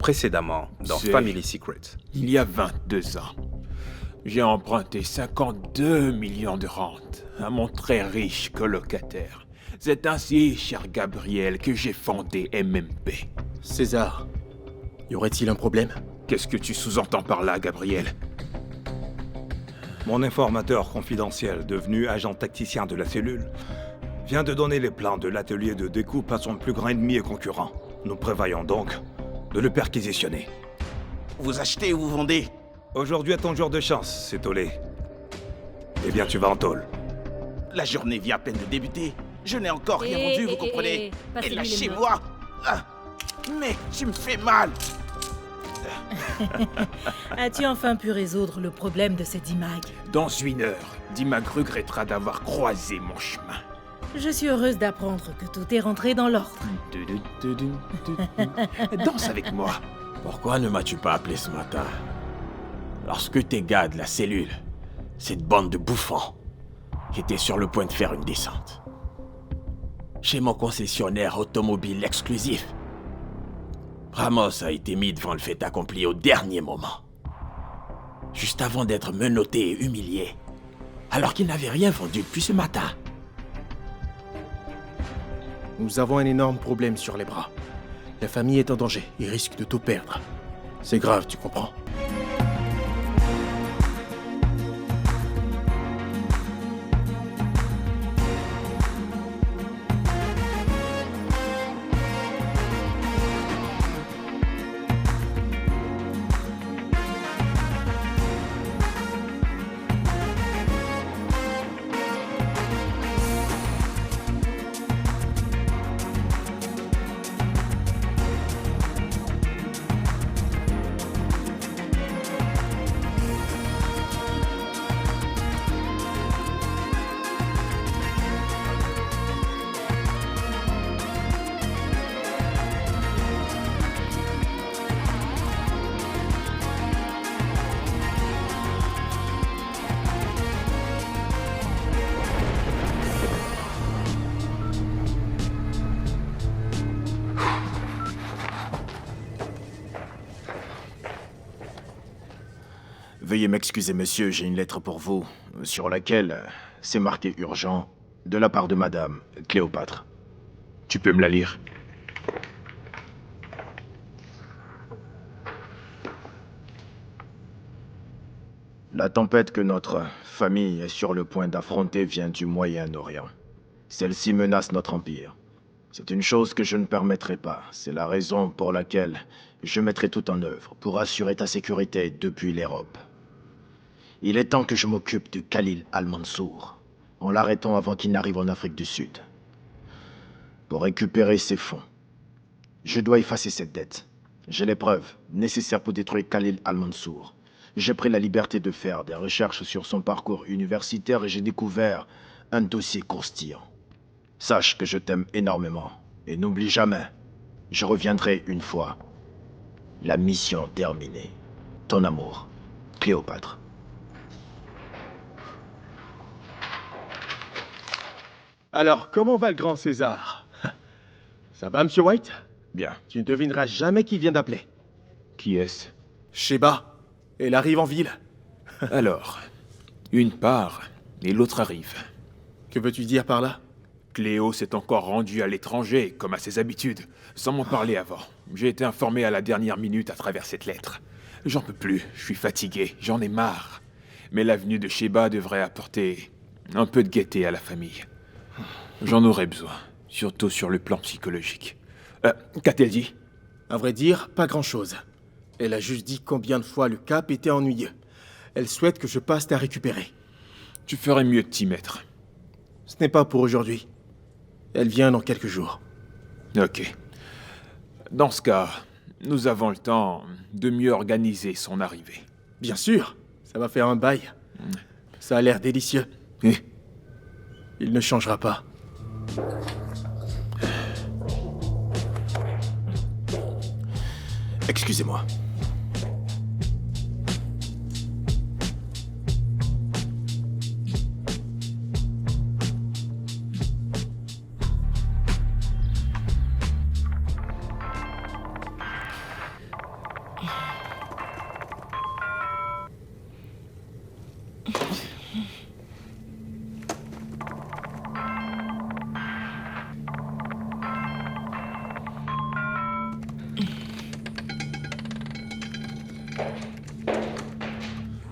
Précédemment, dans C'est- Family Secret. Il y a 22 ans, j'ai emprunté 52 millions de rentes à mon très riche colocataire. C'est ainsi, cher Gabriel, que j'ai fondé MMP. César, y aurait-il un problème? Qu'est-ce que tu sous-entends par là, Gabriel? Mon informateur confidentiel, devenu agent tacticien de la cellule, vient de donner les plans de l'atelier de découpe à son plus grand ennemi et concurrent. Nous prévoyons donc de le perquisitionner. Vous achetez ou vous vendez? Aujourd'hui est ton jour de chance, c'est Olé. Eh bien, tu vas en tôle. La journée vient à peine de débuter. Je n'ai encore rien vendu, vous comprenez? passez-lui Et les lâchez-moi! Ah, mec, tu me fais mal! As-tu enfin pu résoudre le problème de cette Dimag? Dans 1 heure, Dimag regrettera d'avoir croisé mon chemin. Je suis heureuse d'apprendre que tout est rentré dans l'ordre. Danse avec moi. Pourquoi ne m'as-tu pas appelé ce matin? Lorsque tes gars de la cellule, cette bande de bouffons, étaient sur le point de faire une descente. Chez mon concessionnaire automobile exclusif, Ramos a été mis devant le fait accompli au dernier moment. Juste avant d'être menotté et humilié, alors qu'il n'avait rien vendu depuis ce matin. Nous avons un énorme problème sur les bras. La famille est en danger, il risque de tout perdre. C'est grave, tu comprends? Veuillez m'excuser, monsieur, j'ai une lettre pour vous, sur laquelle c'est marqué urgent, de la part de Madame Cléopâtre. Tu peux me la lire? La tempête que notre famille est sur le point d'affronter vient du Moyen-Orient. Celle-ci menace notre empire. C'est une chose que je ne permettrai pas. C'est la raison pour laquelle je mettrai tout en œuvre pour assurer ta sécurité depuis l'Europe. Il est temps que je m'occupe de Khalil Al-Mansour, en l'arrêtant avant qu'il n'arrive en Afrique du Sud. Pour récupérer ses fonds, je dois effacer cette dette. J'ai les preuves nécessaires pour détruire Khalil Al-Mansour. J'ai pris la liberté de faire des recherches sur son parcours universitaire et j'ai découvert un dossier croustillant. Sache que je t'aime énormément et n'oublie jamais, je reviendrai une fois. La mission terminée. Ton amour, Cléopâtre. Alors, comment va le grand César? Ça va, Monsieur White? Bien. Tu ne devineras jamais qui vient d'appeler. Qui est-ce? Sheba, elle arrive en ville. Alors, une part et l'autre arrive. Que veux-tu dire par là? Cléo s'est encore rendue à l'étranger, comme à ses habitudes, sans m'en parler avant. J'ai été informé à la dernière minute à travers cette lettre. J'en peux plus, je suis fatigué, j'en ai marre. Mais l'avenue de Sheba devrait apporter un peu de gaieté à la famille. J'en aurais besoin, surtout sur le plan psychologique. Qu'a-t-elle dit? À vrai dire, pas grand-chose. Elle a juste dit combien de fois le cap était ennuyeux. Elle souhaite que je passe t'a récupérer. Tu ferais mieux de t'y mettre. Ce n'est pas pour aujourd'hui. Elle vient dans quelques jours. Ok. Dans ce cas, nous avons le temps de mieux organiser son arrivée. Bien sûr, ça va faire un bail. Ça a l'air délicieux. Eh, Il ne changera pas. Excusez-moi.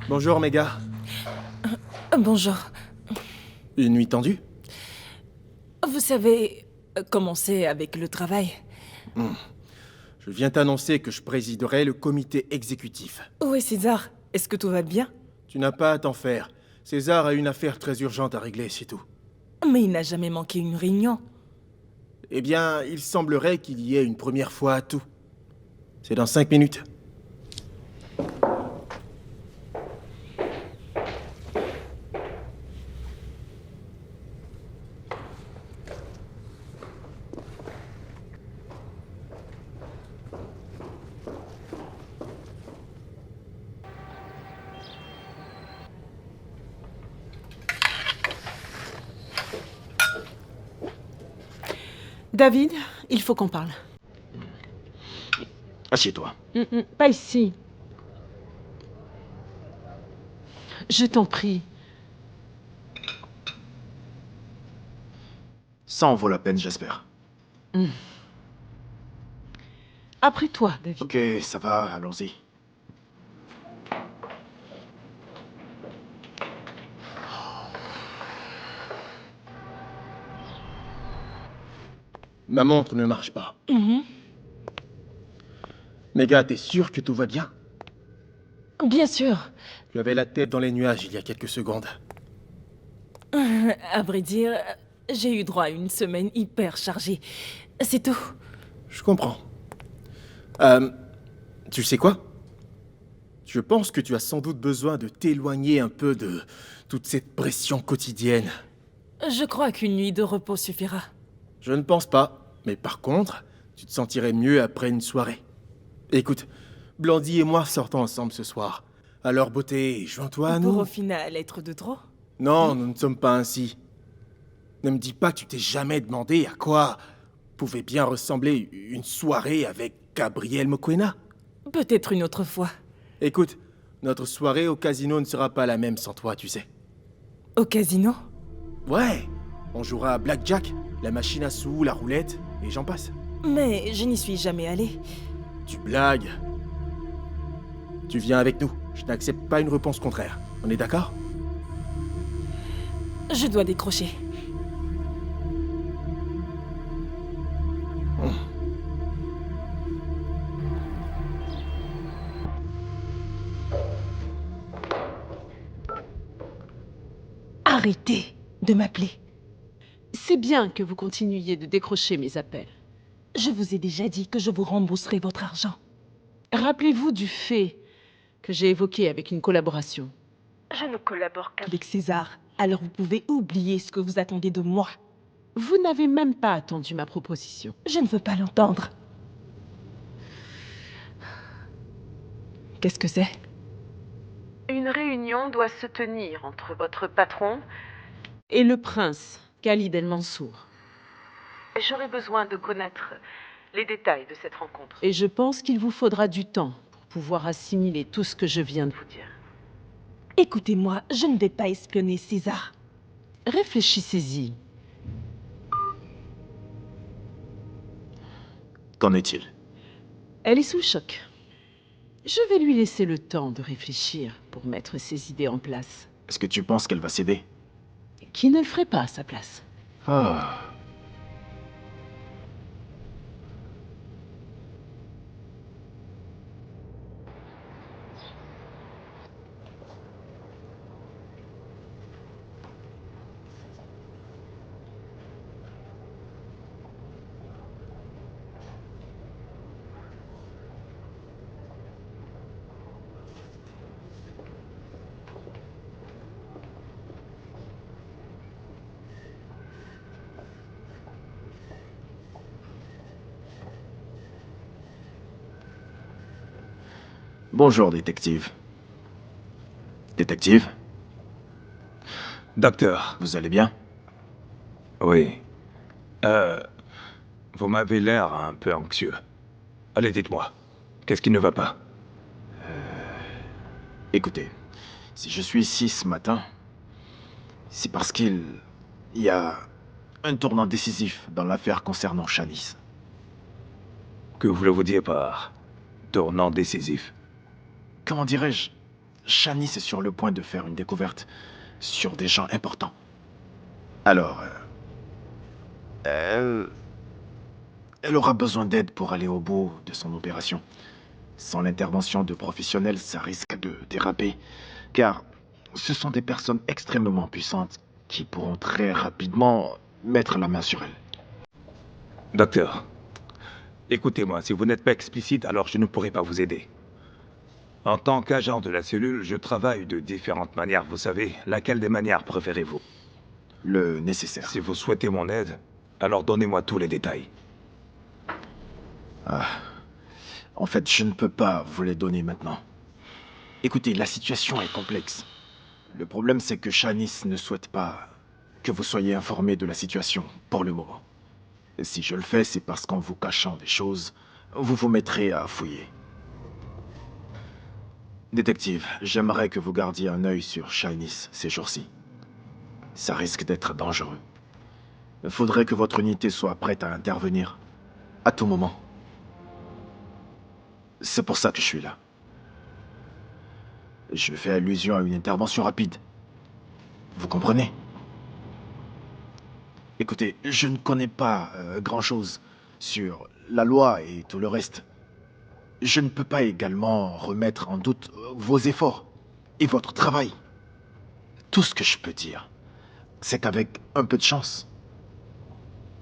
Bonjour, Méga. Bonjour. Une nuit tendue? Vous savez comment c'est avec le travail? Je viens t'annoncer que je présiderai le comité exécutif. Où est César? Est-ce que tout va bien? Tu n'as pas à t'en faire. César a une affaire très urgente à régler, c'est tout. Mais il n'a jamais manqué une réunion. Eh bien, il semblerait qu'il y ait une première fois à tout. C'est dans 5 minutes. David, il faut qu'on parle. Assieds-toi. Pas ici. Je t'en prie. Ça en vaut la peine, j'espère. Après toi, David. Ok, ça va, allons-y. Ma montre ne marche pas. Méga, t'es sûr que tout va bien? Bien sûr. Tu avais la tête dans les nuages il y a quelques secondes. À vrai dire, j'ai eu droit à une semaine hyper chargée. C'est tout. Je comprends. Tu sais quoi? Je pense que tu as sans doute besoin de t'éloigner un peu de toute cette pression quotidienne. Je crois qu'une nuit de repos suffira. Je ne pense pas, mais par contre, tu te sentirais mieux après une soirée. Écoute, Blandy et moi sortons ensemble ce soir. Alors beauté, joins-toi à Pour nous. au final être de trop. Non, nous ne sommes pas ainsi. Ne me dis pas que tu t'es jamais demandé à quoi pouvait bien ressembler une soirée avec Gabriel Moquena. Peut-être une autre fois. Écoute, notre soirée au casino ne sera pas la même sans toi, tu sais. Au casino? Ouais, on jouera à Blackjack, la machine à sous, la roulette, et j'en passe. Mais je n'y suis jamais allée. Tu blagues. Tu viens avec nous. Je n'accepte pas une réponse contraire. On est d'accord? Je dois décrocher. Arrêtez de m'appeler. C'est bien que vous continuiez de décrocher mes appels. Je vous ai déjà dit que je vous rembourserai votre argent. Rappelez-vous du fait que j'ai évoqué avec une collaboration. Je ne collabore qu'avec César, alors vous pouvez oublier ce que vous attendez de moi. Vous n'avez même pas attendu ma proposition. Je ne veux pas l'entendre. Qu'est-ce que c'est? Une réunion doit se tenir entre votre patron et le prince, Khalid El Mansour. J'aurais besoin de connaître les détails de cette rencontre. Et je pense qu'il vous faudra du temps pour pouvoir assimiler tout ce que je viens de vous dire. Écoutez-moi, je ne vais pas espionner César. Réfléchissez-y. Qu'en est-il? Elle est sous le choc. Je vais lui laisser le temps de réfléchir pour mettre ses idées en place. Est-ce que tu penses qu'elle va céder? Qui ne le ferait pas à sa place? Ah. Bonjour, détective. Détective, Docteur, vous allez bien? oui. Vous m'avez l'air un peu anxieux. Allez, dites-moi. Qu'est-ce qui ne va pas? Écoutez, si je suis ici ce matin, c'est parce qu'il y a un tournant décisif dans l'affaire concernant Shanice. Que voulez-vous dire par tournant décisif? Comment dirais-je? Shanice est sur le point de faire une découverte sur des gens importants. Alors, elle aura besoin d'aide pour aller au bout de son opération. Sans l'intervention de professionnels, ça risque de déraper, car ce sont des personnes extrêmement puissantes qui pourront très rapidement mettre la main sur elle. Docteur, écoutez-moi, si vous n'êtes pas explicite, alors je ne pourrai pas vous aider. En tant qu'agent de la cellule, je travaille de différentes manières, vous savez. Laquelle des manières préférez-vous? Le nécessaire. Si vous souhaitez mon aide, alors donnez-moi tous les détails. En fait, je ne peux pas vous les donner maintenant. Écoutez, la situation est complexe. Le problème, c'est que Shanice ne souhaite pas que vous soyez informé de la situation pour le moment. Et si je le fais, c'est parce qu'en vous cachant des choses, vous vous mettrez à fouiller. Détective, j'aimerais que vous gardiez un œil sur Shanice ces jours-ci. Ça risque d'être dangereux. Il faudrait que votre unité soit prête à intervenir à tout moment. C'est pour ça que je suis là. Je fais allusion à une intervention rapide. Vous comprenez? Écoutez, je ne connais pas grand-chose sur la loi et tout le reste. Je ne peux pas également remettre en doute vos efforts et votre travail. Tout ce que je peux dire, c'est qu'avec un peu de chance,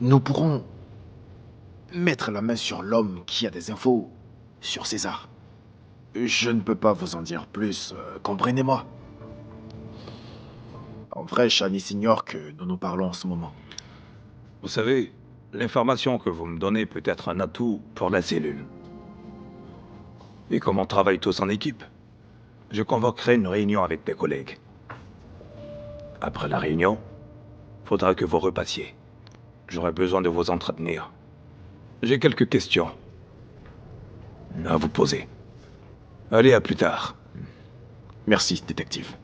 nous pourrons mettre la main sur l'homme qui a des infos sur César. Je ne peux pas vous en dire plus, comprenez-moi. En vrai, Shanice ignore que nous nous parlons en ce moment. Vous savez, l'information que vous me donnez peut être un atout pour la cellule. Et comme on travaille tous en équipe, je convoquerai une réunion avec mes collègues. Après la réunion, faudra que vous repassiez. J'aurai besoin de vous entretenir. J'ai quelques questions à vous poser. Allez, à plus tard. Merci, détective.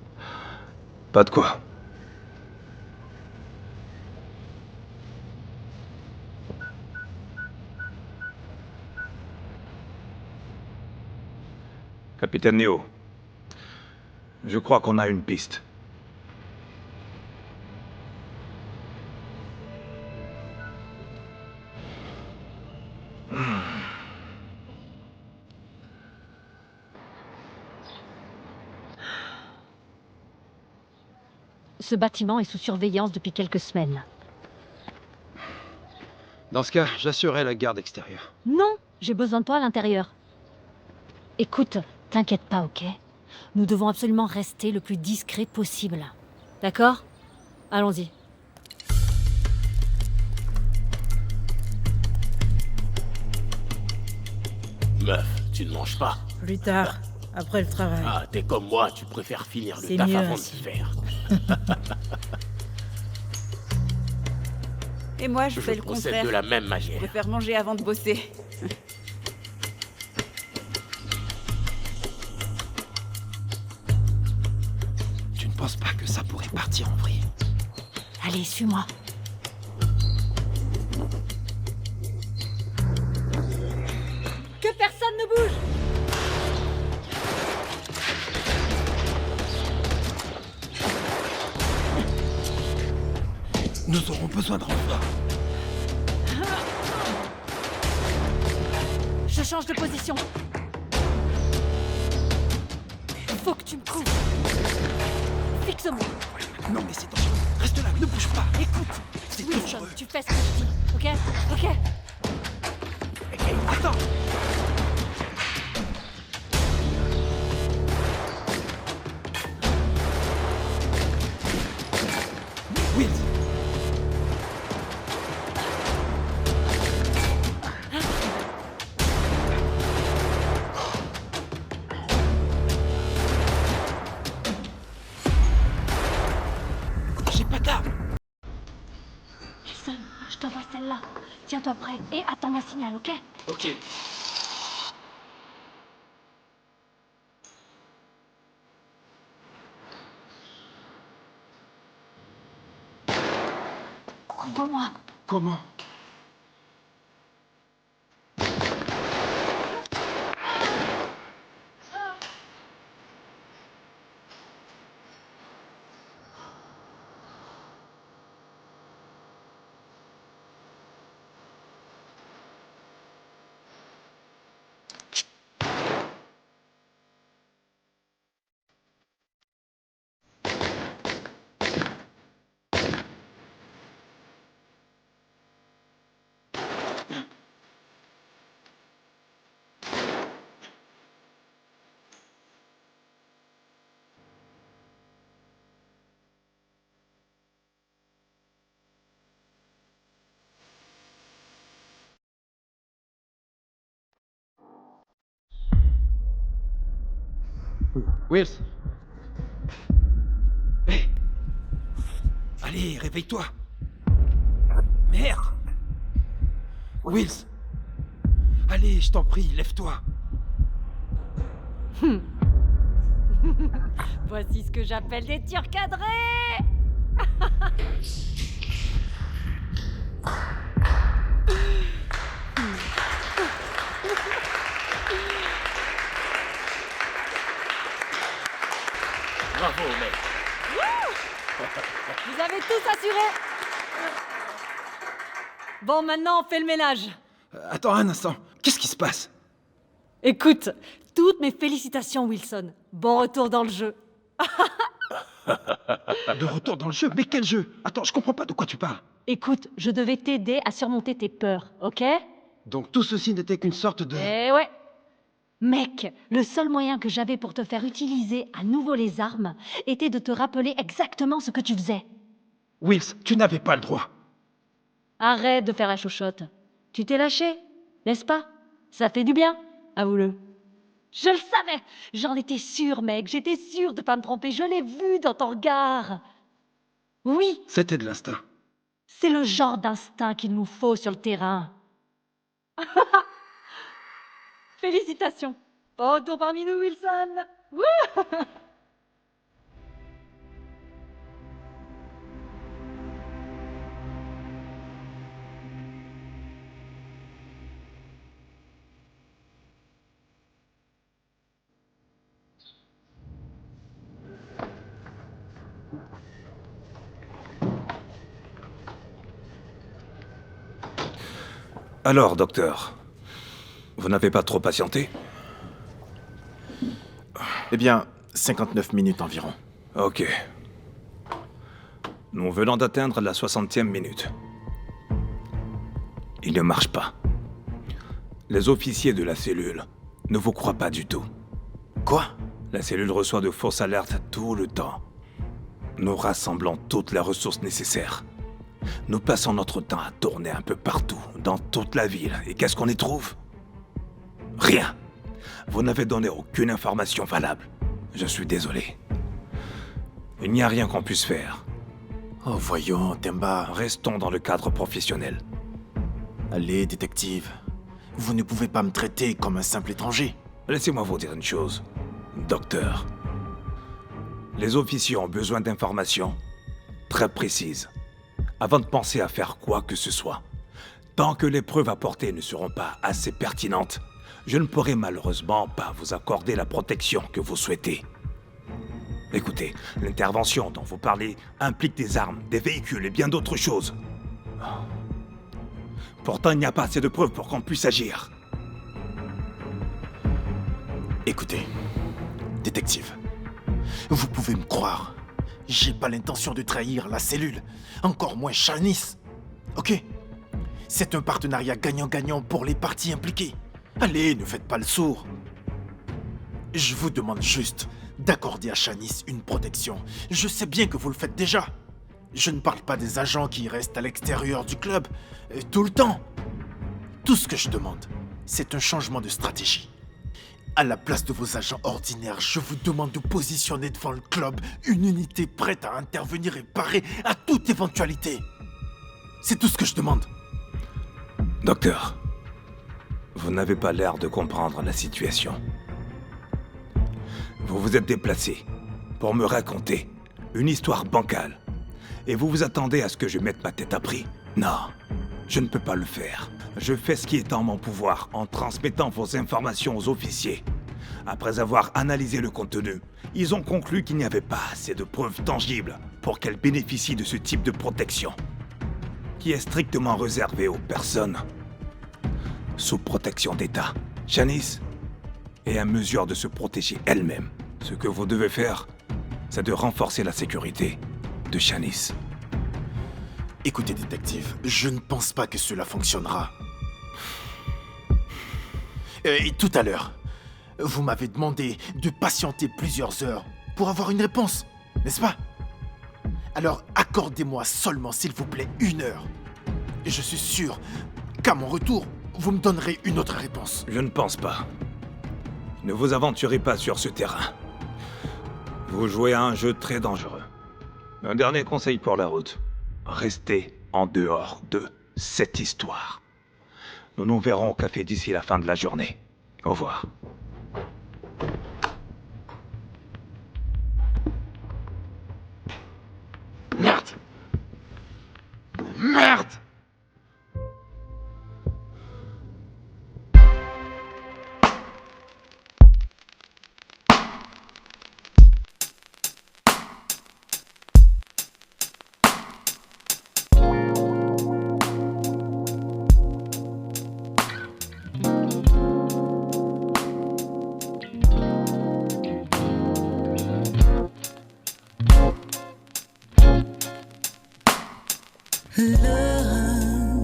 Pas de quoi. Capitaine Neo, je crois qu'on a une piste. Ce bâtiment est sous surveillance depuis quelques semaines. Dans ce cas, j'assurerai la garde extérieure. Non, j'ai besoin de toi à l'intérieur. Écoute, t'inquiète pas, ok? Nous devons absolument rester le plus discret possible. D'accord? Allons-y. Meuf, tu ne manges pas. Plus tard, après le travail. Ah, t'es comme moi, tu préfères finir le C'est taf mieux avant ainsi. de le faire. Et moi, je fais le procède contraire. de la même Je manière. préfère manger avant de bosser. Tu ne penses pas que ça pourrait partir en vrille? Allez, suis-moi. Que personne ne bouge! Nous aurons besoin de renfort. Je change de position. Faut que tu me couvres. Fixe-moi. Non mais c'est dangereux. Reste là, ne bouge pas. Écoute. C'est Wilson, dangereux. tu fais ce que je dis. Ok? Ok? Attends. Will. J'ai pas d'arme. Wilson, je t'envoie celle-là. Tiens-toi prêt et attends mon signal, ok? Ok. Couvre-moi. Comment? Wills. Allez, réveille-toi. Merde. Wills. Allez, je t'en prie, lève-toi. Voici ce que j'appelle des tirs cadrés. Bravo, mec. Vous avez tous assuré. Bon, maintenant, on fait le ménage. Attends un instant. Qu'est-ce qui se passe? Écoute, toutes mes félicitations, Wilson. Bon retour dans le jeu. De retour dans le jeu? Mais quel jeu? Attends, je comprends pas de quoi tu parles. Écoute, je devais t'aider à surmonter tes peurs, ok? Donc tout ceci n'était qu'une sorte de... Eh ouais. Mec, le seul moyen que j'avais pour te faire utiliser à nouveau les armes était de te rappeler exactement ce que tu faisais. Wills, tu n'avais pas le droit. Arrête de faire la chochotte. Tu t'es lâché, n'est-ce pas? Ça fait du bien, avoue-le. Je le savais. J'en étais sûre, mec. J'étais sûre de pas me tromper. Je l'ai vu dans ton regard. Oui, C'était de l'instinct. c'est le genre d'instinct qu'il nous faut sur le terrain. Félicitations. Bon retour parmi nous, Wilson. Wouh. Alors, docteur, vous n'avez pas trop patienté? Eh bien, 59 minutes environ. Ok. Nous venons d'atteindre la 60e minute. Il ne marche pas. Les officiers de la cellule ne vous croient pas du tout. Quoi? La cellule reçoit de fausses alertes tout le temps. Nous rassemblons toutes les ressources nécessaires. Nous passons notre temps à tourner un peu partout, dans toute la ville. Et qu'est-ce qu'on y trouve? Rien. Vous n'avez donné aucune information valable. Je suis désolé. Il n'y a rien qu'on puisse faire. Oh, voyons, Temba. Restons dans le cadre professionnel. Allez, détective. Vous ne pouvez pas me traiter comme un simple étranger. Laissez-moi vous dire une chose, docteur. Les officiers ont besoin d'informations très précises avant de penser à faire quoi que ce soit. Tant que les preuves apportées ne seront pas assez pertinentes, je ne pourrai malheureusement pas vous accorder la protection que vous souhaitez. Écoutez, l'intervention dont vous parlez implique des armes, des véhicules et bien d'autres choses. Pourtant, il n'y a pas assez de preuves pour qu'on puisse agir. Écoutez, détective, vous pouvez me croire. J'ai pas l'intention de trahir la cellule, encore moins Shanice. Ok? C'est un partenariat gagnant-gagnant pour les parties impliquées. Allez, ne faites pas le sourd. Je vous demande juste d'accorder à Shanice une protection. Je sais bien que vous le faites déjà. Je ne parle pas des agents qui restent à l'extérieur du club, tout le temps. Tout ce que je demande, c'est un changement de stratégie. À la place de vos agents ordinaires, je vous demande de positionner devant le club une unité prête à intervenir et parer à toute éventualité. C'est tout ce que je demande. Docteur, vous n'avez pas l'air de comprendre la situation. Vous vous êtes déplacé pour me raconter une histoire bancale. Et vous vous attendez à ce que je mette ma tête à prix. Non, je ne peux pas le faire. Je fais ce qui est en mon pouvoir en transmettant vos informations aux officiers. Après avoir analysé le contenu, ils ont conclu qu'il n'y avait pas assez de preuves tangibles pour qu'elles bénéficient de ce type de protection, qui est strictement réservé aux personnes sous protection d'État. Shanice est en mesure de se protéger elle-même. Ce que vous devez faire, c'est de renforcer la sécurité de Shanice. Écoutez, détective, je ne pense pas que cela fonctionnera. Et tout à l'heure, vous m'avez demandé de patienter plusieurs heures pour avoir une réponse, n'est-ce pas? Alors accordez-moi seulement, s'il vous plaît, 1 heure. Et je suis sûr qu'à mon retour, vous me donnerez une autre réponse. Je ne pense pas. Ne vous aventurez pas sur ce terrain. Vous jouez à un jeu très dangereux. Un dernier conseil pour la route. Restez en dehors de cette histoire. Nous nous verrons au café d'ici la fin de la journée. Au revoir. Merde! Merde! Love,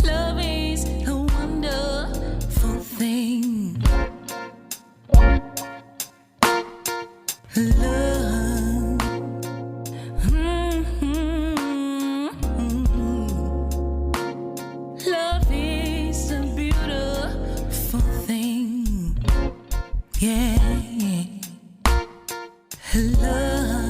love is a wonderful thing. Love, love is a beautiful thing. Yeah. Love.